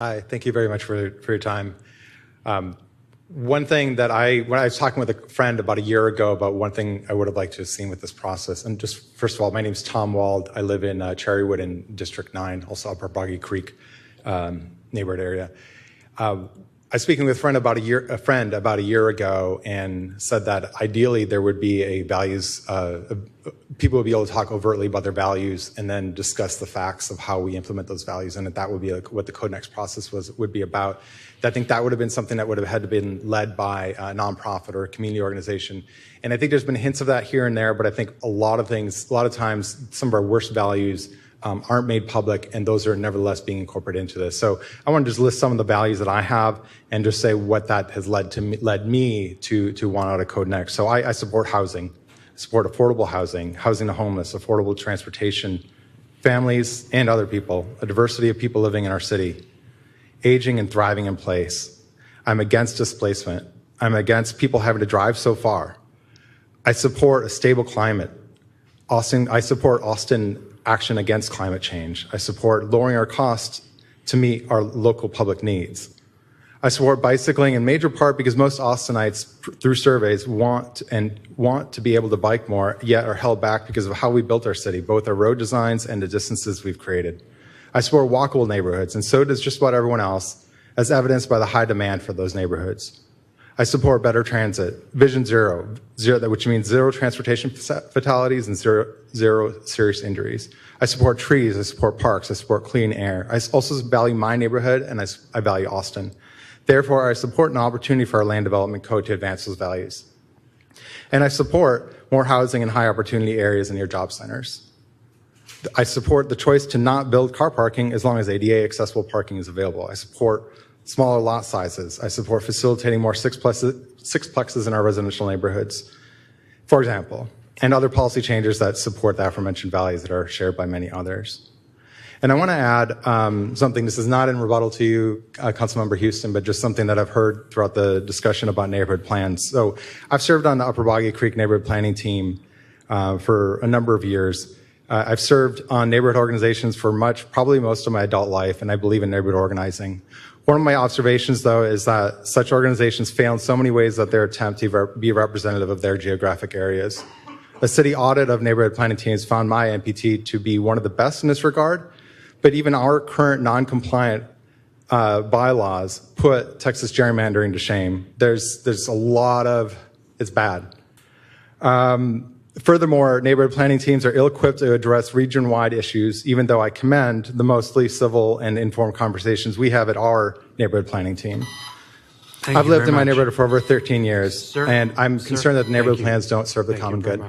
Hi, thank you very much for your time. One thing that when I was talking with a friend about a year ago about one thing I would have liked to have seen with this process, and just first of all, my name is Tom Wald. I live in Cherrywood in District 9, also Upper Boggy Creek neighborhood area. I was speaking with a friend about a year ago and said that ideally there would be a values, people would be able to talk overtly about their values and then discuss the facts of how we implement those values, and that would be what the Code Next process would be about. I think that would have been something that would have had to been led by a nonprofit or a community organization. And I think there's been hints of that here and there, but I think a lot of times, some of our worst values aren't made public, and those are nevertheless being incorporated into this. So I want to just list some of the values that I have and just say what that has led me to want out of Code Next. So I support housing, support affordable housing, housing the homeless, affordable transportation, families and other people, a diversity of people living in our city, aging and thriving in place. I'm against displacement. I'm against people having to drive so far. I support a stable climate. I support Austin action against climate change. I support lowering our costs to meet our local public needs. I support bicycling in major part because most Austinites, through surveys, want to be able to bike more, yet are held back because of how we built our city, both our road designs and the distances we've created. I support walkable neighborhoods, and so does just about everyone else, as evidenced by the high demand for those neighborhoods. I support better transit, Vision Zero, which means zero transportation fatalities and zero serious injuries. I support trees, I support parks, I support clean air. I also value my neighborhood, and I value Austin. Therefore, I support an opportunity for our land development code to advance those values. And I support more housing in high opportunity areas and near job centers. I support the choice to not build car parking as long as ADA accessible parking is available. I support smaller lot sizes. I support facilitating more sixplexes in our residential neighborhoods, for example, and other policy changes that support the aforementioned values that are shared by many others. And I want to add something. This is not in rebuttal to you, Councilmember Houston, but just something that I've heard throughout the discussion about neighborhood plans. So I've served on the Upper Boggy Creek neighborhood planning team for a number of years. I've served on neighborhood organizations for probably most of my adult life, and I believe in neighborhood organizing. One of my observations, though, is that such organizations fail in so many ways that their attempt to be representative of their geographic areas. A city audit of neighborhood planning teams found my NPT to be one of the best in this regard, but even our current non-compliant bylaws put Texas gerrymandering to shame. There's a lot of, it's bad. Furthermore, neighborhood planning teams are ill-equipped to address region-wide issues, even though I commend the mostly civil and informed conversations we have at our neighborhood planning team. I've lived in my neighborhood for over 13 years, and I'm concerned that the neighborhood plans don't serve the common good.